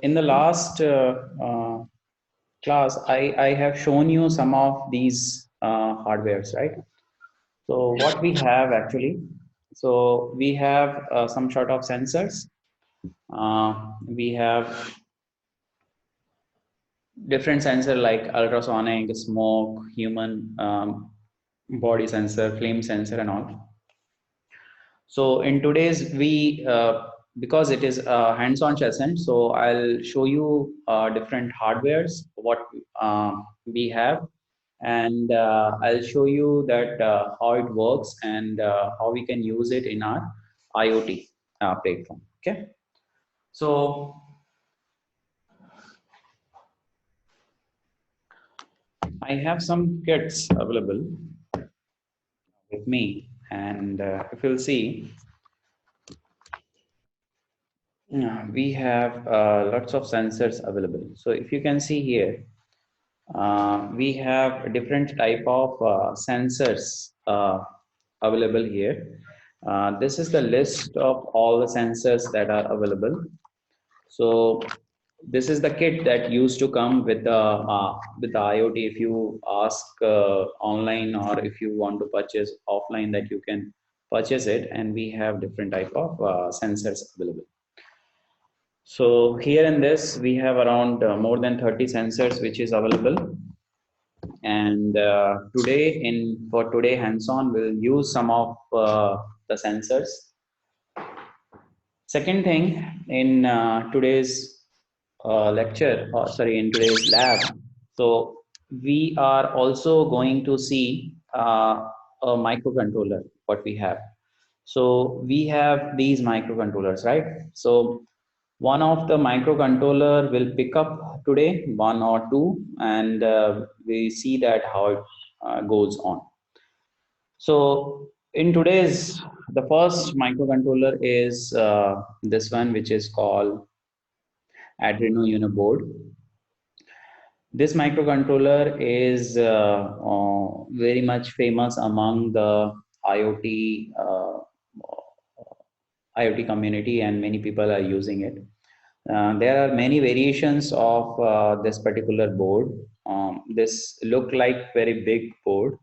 in the last class, I have shown you some of these hardwares, right? So what we have actually, so we have some sort of sensors. We have different sensor like ultrasonic, smoke, human body sensor, flame sensor, and all. So in today's because it is a hands-on session, so I'll show you different hardwares what we have, and I'll show you that how it works and how we can use it in our IoT platform. Okay, so I have some kits available with me, and if you'll see, we have lots of sensors available. So if you can see here, we have different type of sensors available here. This is the list of all the sensors that are available. So this is the kit that used to come with the IoT. If you ask online or if you want to purchase offline, that you can purchase it, and we have different type of sensors available. So here in this, we have around more than 30 sensors which is available. And for today hands-on, we'll use some of the sensors. Second thing, in today's in today's lab, so we are also going to see a microcontroller, what we have. So we have these microcontrollers, right? So one of the microcontroller will pick up today, one or two, and we see that how it goes on. So in today's, the first microcontroller is this one, which is called Arduino Uno board. This microcontroller is very much famous among the IoT IoT community, and many people are using it. There are many variations of this particular board. This look like very big board,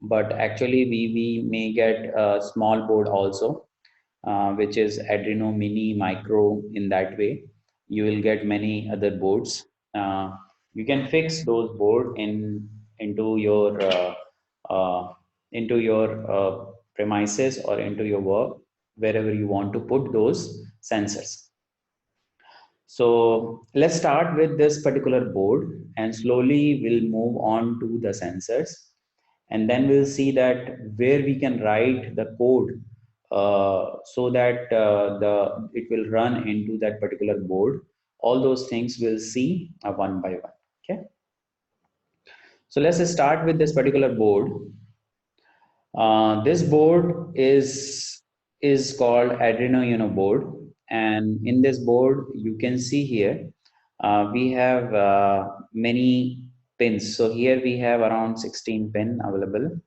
but actually we may get a small board also, which is Arduino Mini Micro. In that way, you will get many other boards. You can fix those board into your premises or into your work, wherever you want to put those sensors. So let's start with this particular board, and slowly we'll move on to the sensors, and then we'll see that where we can write the code so that it will run into that particular board. All those things we'll see one by one. Okay. So let's start with this particular board. This board is called Arduino Uno board, and in this board you can see here we have many pins. So here we have around 16 pin available,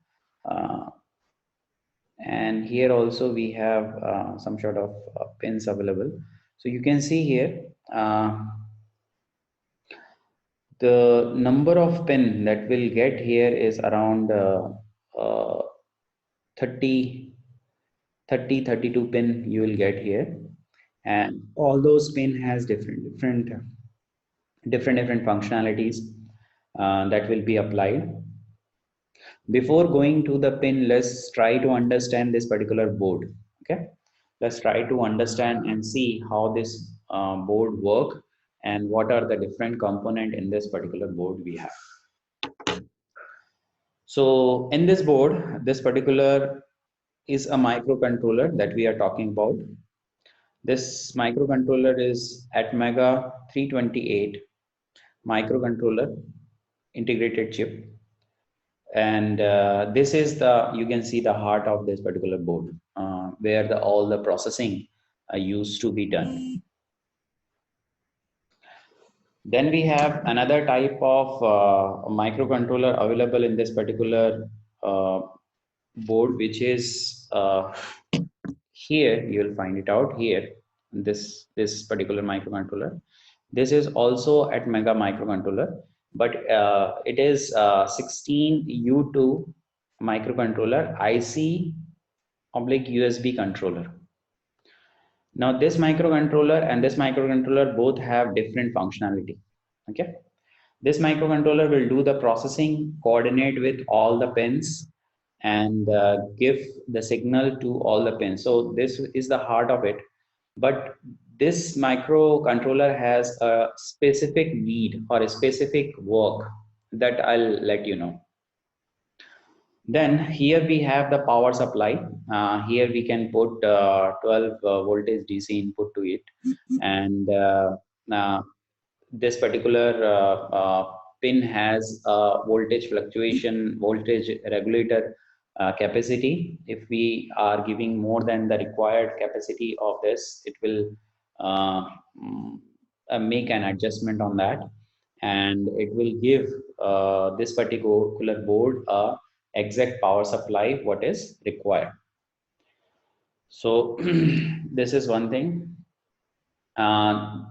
and here also we have some sort of pins available. So you can see here the number of pin that we'll get here is around uh, 30 32 pin you will get here, and all those pin has different functionalities that will be applied. Before going to the pin, let's try to understand this particular board. Okay, let's try to understand and see how this board work and what are the different component in this particular board we have. So in this board, this particular is a microcontroller that we are talking about. This microcontroller is Atmega 328 microcontroller integrated chip, and this is you can see the heart of this particular board, where all the processing used to be done. Then we have another type of microcontroller available in this particular board, which is here. You will find it out here, this particular microcontroller, This is also at Mega microcontroller, but it is 16U2 microcontroller IC oblique USB controller. Now this microcontroller and this microcontroller both have different functionality. Okay. This microcontroller will do the processing, coordinate with all the pins, and give the signal to all the pins. So this is the heart of it. But this microcontroller has a specific need or a specific work that I'll let you know. Then here we have the power supply. Here we can put 12 voltage DC input to it, and uh, this particular pin has a voltage fluctuation, voltage regulator capacity. If we are giving more than the required capacity of this, it will uh, mm, make an adjustment on that, and it will give this particular board a exact power supply what is required. So this is one thing. Uh,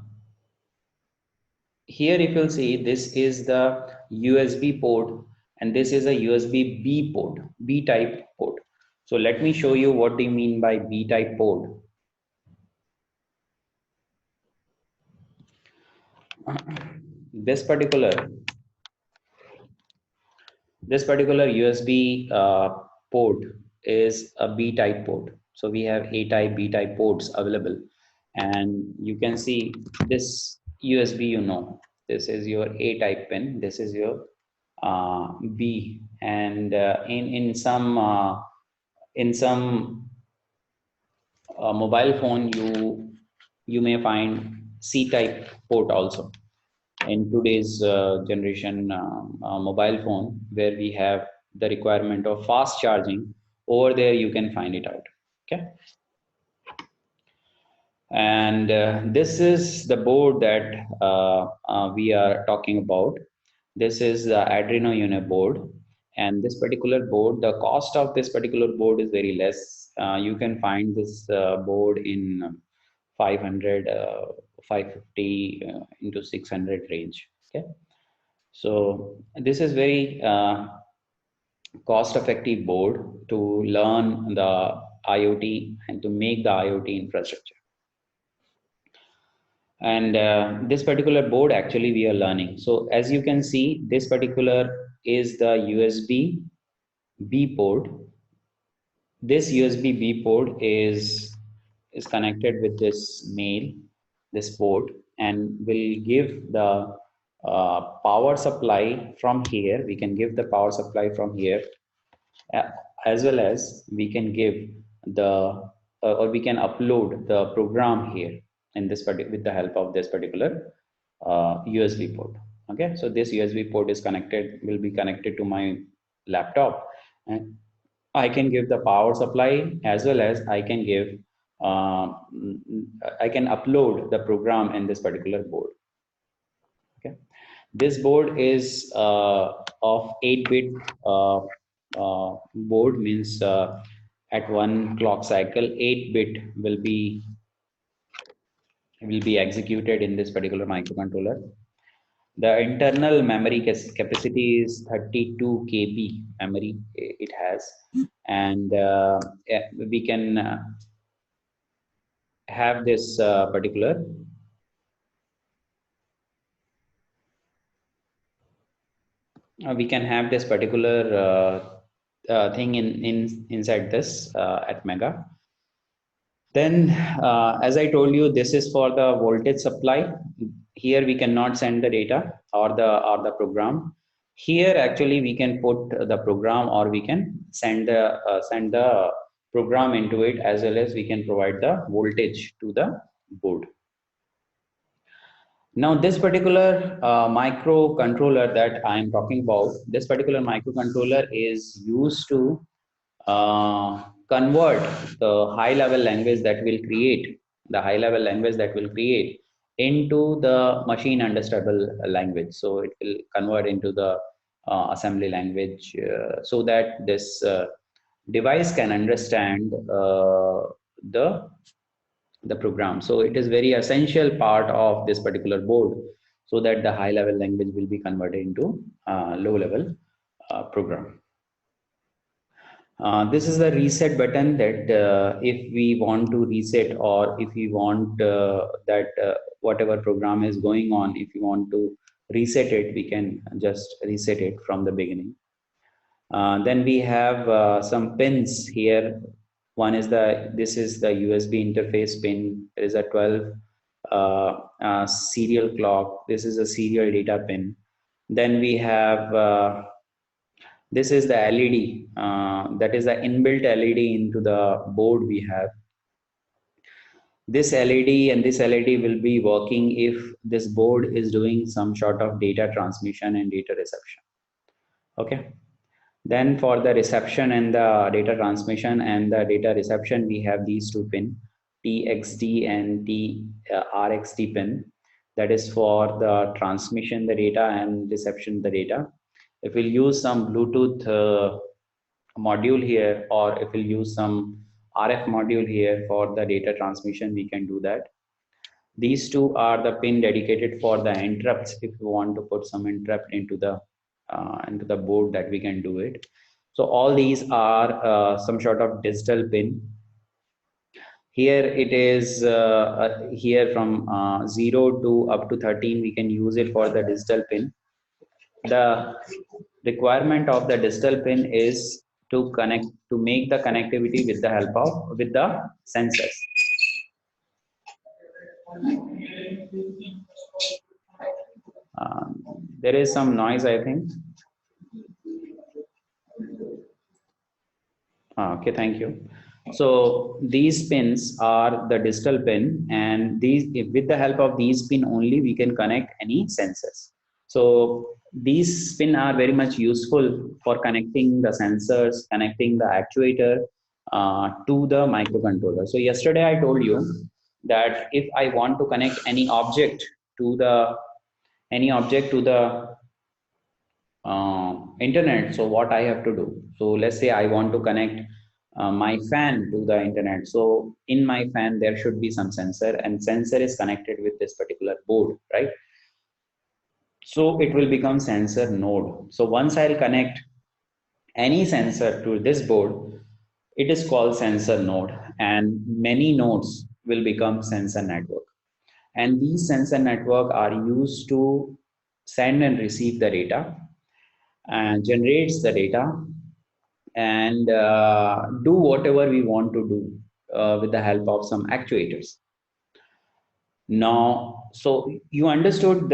Here if you'll see, this is the USB port and this is a USB B port, B type port. So let me show you what do you mean by B type port. This particular This particular USB port is a B type port. So we have A type, B type ports available. And you can see this USB, this is your A type pin, this is your B. And in some mobile phone, you may find C type port also in today's generation mobile phone, where we have the requirement of fast charging. Over there you can find it out. Okay. And this is the board that we are talking about. This is the Arduino Uno board, and this particular board, the cost of this particular board is very less. You can find this board in 500 550 into 600 range. Okay. So this is very cost effective board to learn the IoT and to make the IoT infrastructure. And this particular board actually we are learning. So as you can see, this particular is the USB B port. This USB B port is connected with this mail, this port, and will give the power supply from here. We can give the power supply from here, uh, as well as we can give the or we can upload the program here in this with the help of this particular USB port. Okay, so this USB port is connected, will be connected to my laptop, and I can give the power supply, as well as I can give uh, I can upload the program in this particular board. Okay, this board is of 8-bit board, means at one clock cycle 8-bit will be executed in this particular microcontroller. The internal memory capacity is 32 KB memory it has, and we can have this particular we can have this particular thing in inside this at Mega. Then, as I told you, this is for the voltage supply. Here we cannot send the data or the program. Here actually we can put the program, or we can send the program into it, as well as we can provide the voltage to the board. Now, this particular microcontroller that I am talking about, this particular microcontroller is used to convert the high level language that will create into the machine understandable language. So it will convert into the assembly language, so that this device can understand the the program. So it is very essential part of this particular board, so that the high level language will be converted into low level program. This is the reset button that if we want to reset, or if we want that whatever program is going on, if you want to reset it, we can just reset it from the beginning. Then we have some pins here. One is this is the USB interface pin. There is a 12 serial clock. This is a serial data pin. Then we have this is the LED. That is the inbuilt LED into the board we have. This LED and this LED will be working if this board is doing some sort of data transmission and data reception. Okay. Then for the reception and the data transmission and the data reception, we have these two pin, TXT and RXT pin. That is for the transmission the data and reception the data. If we'll use some Bluetooth module here, or if we'll use some RF module here for the data transmission, we can do that. These two are the pin dedicated for the interrupts. If you want to put some interrupt into the board, that we can do it. So all these are some sort of digital pin. Here it is here from 0 to up to 13. We can use it for the digital pin. The requirement of the digital pin is to make the connectivity with the help of with the sensors. There is some noise, I think. Okay, thank you. So these pins are the digital pin, and with the help of these pin only, we can connect any sensors. So these pin are very much useful for connecting the sensors, connecting the actuator to the microcontroller. So yesterday I told you that if I want to connect any object to the internet, so what I have to do? So let's say I want to connect my fan to the internet. So in my fan there should be some sensor, and sensor is connected with this particular board, right? So it will become sensor node. So once I'll connect any sensor to this board, it is called sensor node, and many nodes will become sensor network. And these sensor network are used to send and receive the data, and generates the data, and do whatever we want to do with the help of some actuators. Now, so you understood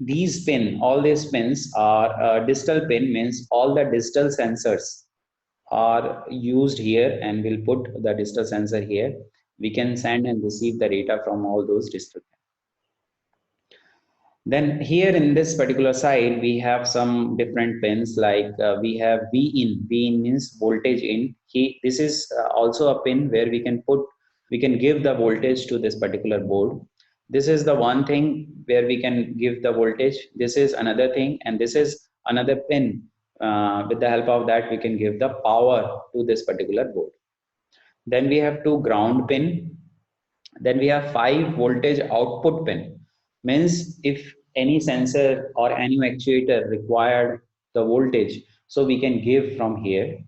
these pin, all these pins are digital pin, means all the digital sensors are used here, and we'll put the digital sensor here. We can send and receive the data from all those digital. Then here in this particular side, we have some different pins, like we have V in. V in means voltage in. This is also a pin where we can give the voltage to this particular board. This is the one thing where we can give the voltage. This is another thing, and this is another pin. With the help of that, we can give the power to this particular board. Then we have two ground pin. Then we have 5 voltage output pin. Means if any sensor or any actuator required the voltage, so we can give from here.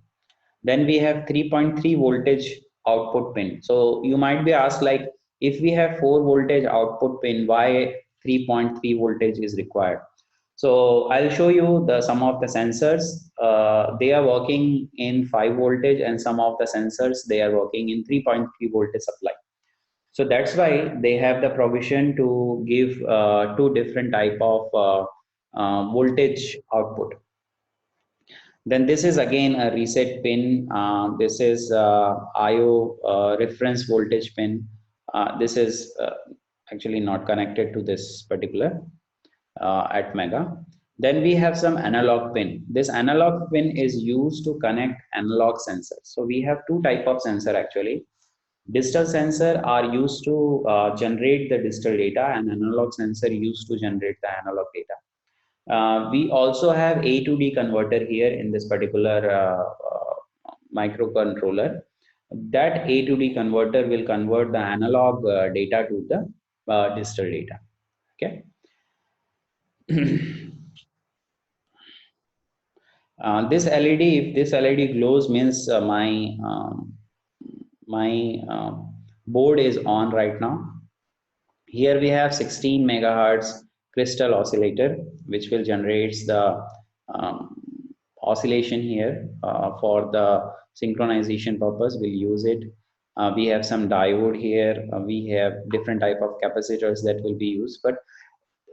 Then we have 3.3 voltage output pin. So you might be asked, like, if we have 4 voltage output pin, why 3.3 voltage is required? So I'll show you some of the sensors. They are working in 5 voltage, and some of the sensors, they are working in 3.3 voltage supply. So that's why they have the provision to give two different type of voltage output. Then this is again a reset pin. This is IO reference voltage pin. This is actually not connected to this particular at Mega. Then we have some analog pin. This analog pin is used to connect analog sensors. So we have two type of sensor actually. Digital sensor are used to generate the digital data, and analog sensor used to generate the analog data. We also have A to D converter here in this particular microcontroller. That A to D converter will convert the analog data to the digital data. Okay. This LED, if this LED glows, means my board is on right now. Here we have 16 megahertz crystal oscillator, which will generate the um, oscillation here for the synchronization purpose. We'll use it. We have some diode here. We have different type of capacitors that will be used, but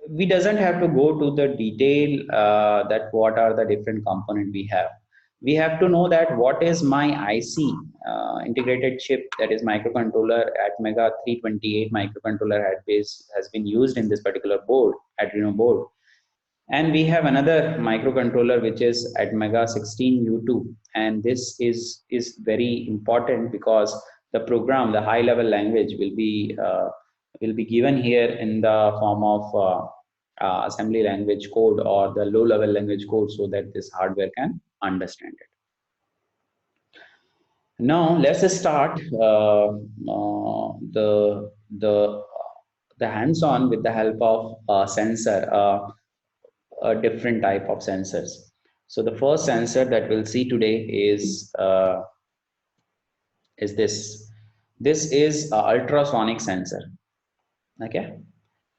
we doesn't have to go to the detail that what are the different component we have. We have to know that what is my IC integrated chip, that is microcontroller at mega 328 microcontroller head base has been used in this particular board, Arduino board. And we have another microcontroller which is at mega 16U2, and this is very important because the program, the high level language will be given here in the form of assembly language code or the low level language code, so that this hardware can understand it. Now let's start the the hands-on with the help of a sensor, a different type of sensors. So the first sensor that we'll see today is this. This is a ultrasonic sensor. Okay.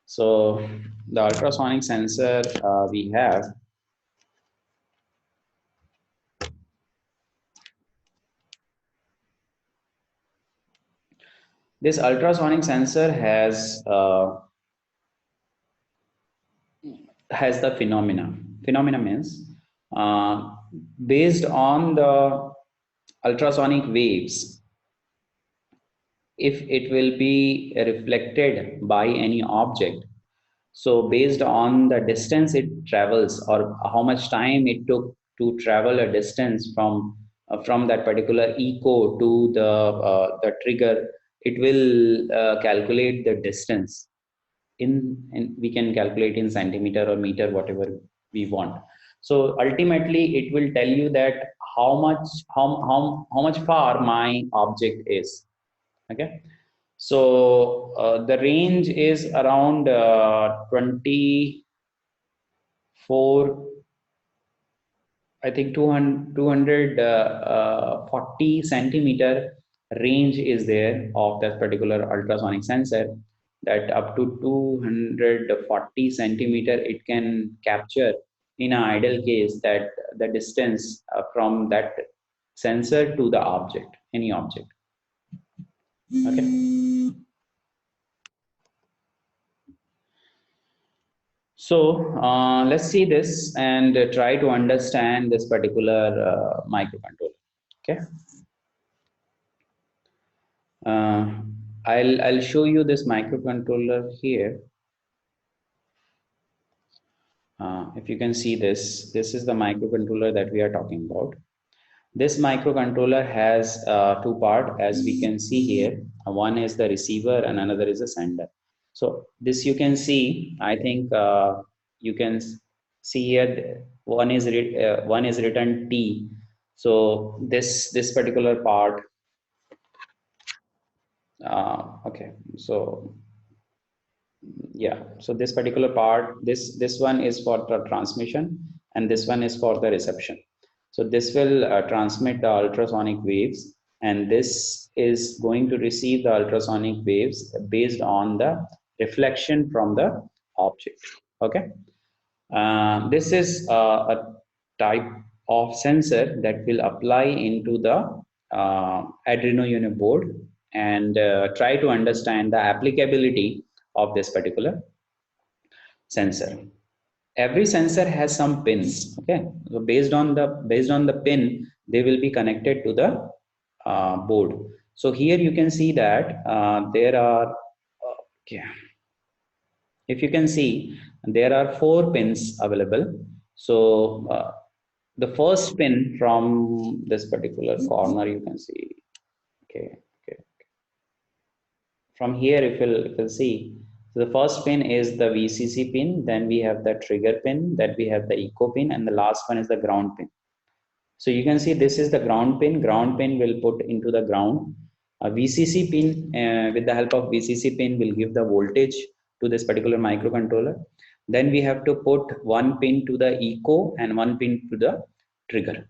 So the ultrasonic sensor we have. This ultrasonic sensor has the phenomena. Phenomena means uh, based on the ultrasonic waves, if it will be reflected by any object, so based on the distance it travels or how much time it took to travel a distance from that particular echo to the trigger, it will calculate the distance in we can calculate in centimeter or meter, whatever we want. So ultimately it will tell you that how much far my object is. Okay. So the range is around 24, I think 240 centimeter range is there of that particular ultrasonic sensor, that up to 240 centimeter it can capture in an ideal case, that the distance from that sensor to the object, any object. Okay. So let's see this and try to understand this particular microcontroller. Okay. Uh, I'll show you this microcontroller here. If you can see this, this is the microcontroller that we are talking about. This microcontroller has two parts, as we can see here. One is the receiver and another is the sender. So this you can see, I think you can see here, one is written T. So this particular part, okay, so yeah, so this particular part, this one is for the transmission and this one is for the reception. So this will transmit the ultrasonic waves, and this is going to receive the ultrasonic waves based on the reflection from the object. Okay. This is a type of sensor that will apply into the Arduino Uno board and try to understand the applicability of this particular sensor. Every sensor has some pins. Okay, so based on the pin, they will be connected to the board. So here you can see that there are okay. If you can see, there are 4 pins available. So the first pin from this particular corner, you can see. Okay, okay. From here, if you'll see, so the first pin is the VCC pin, then we have the trigger pin, then we have the echo pin, and the last one is the ground pin. So you can see this is the ground pin. Ground pin will put into the ground, A VCC pin, with the help of VCC pin, will give the voltage to this particular microcontroller. Then we have to put one pin to the echo and one pin to the trigger.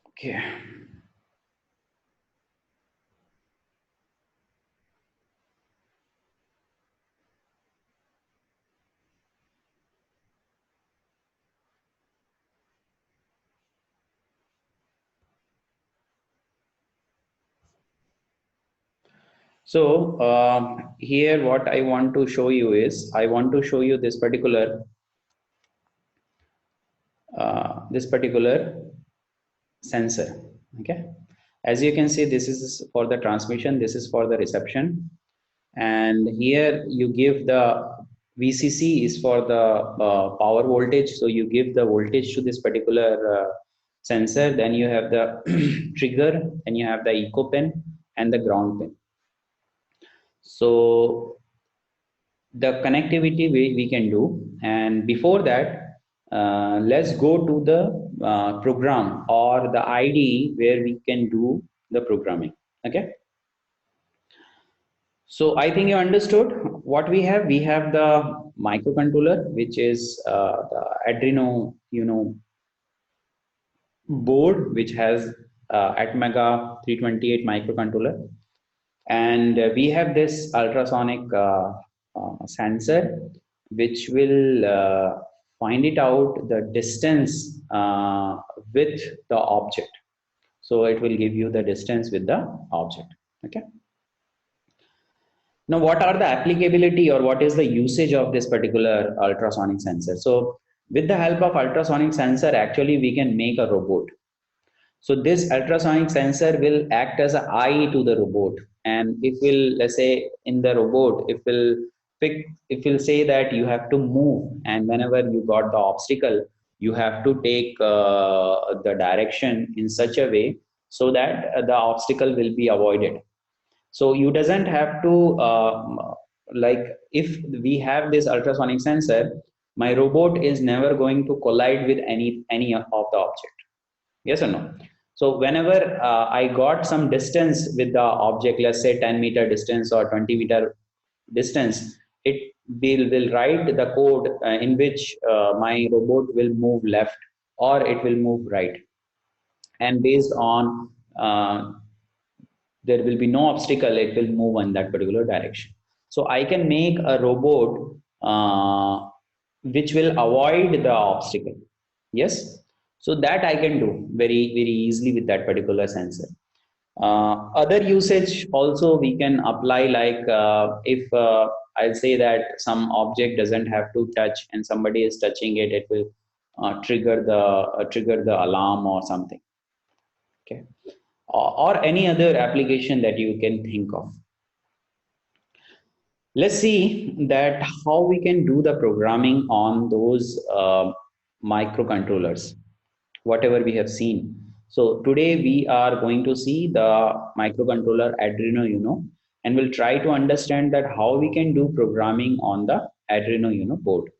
Okay. So here what I want to show you is, I want to show you this particular sensor. Okay, as you can see, this is for the transmission, this is for the reception, and here you give the VCC is for the power voltage. So you give the voltage to this particular sensor. Then you have the trigger, and you have the echo pin and the ground pin. So the connectivity we can do, and before that, let's go to the program or the IDE where we can do the programming. Okay, so I think you understood what we have. We have the microcontroller, which is the Arduino, board, which has Atmega 328 microcontroller, and we have this ultrasonic sensor, which will find it out the distance with the object. So it will give you the distance with the object. Okay. Now, what are the applicability or what is the usage of this particular ultrasonic sensor? So, with the help of ultrasonic sensor, actually we can make a robot. So this ultrasonic sensor will act as an eye to the robot, and it will, let's say, in the robot, it will say that you have to move, and whenever you got the obstacle, you have to take the direction in such a way so that the obstacle will be avoided. So you doesn't have to like, if we have this ultrasonic sensor, my robot is never going to collide with any of the object. Yes or no? So whenever I got some distance with the object, let's say 10-meter distance or 20-meter distance, it will write the code in which my robot will move left or it will move right. And based on there will be no obstacle, it will move in that particular direction. So I can make a robot which will avoid the obstacle. Yes, so that I can do very easily with that particular sensor. Other usage also we can apply, like if I'll say that some object doesn't have to touch and somebody is touching it, it will trigger the alarm or something. Okay, or any other application that you can think of. Let's see that how we can do the programming on those microcontrollers, whatever we have seen. So today we are going to see the microcontroller Arduino and we'll try to understand that how we can do programming on the Arduino board.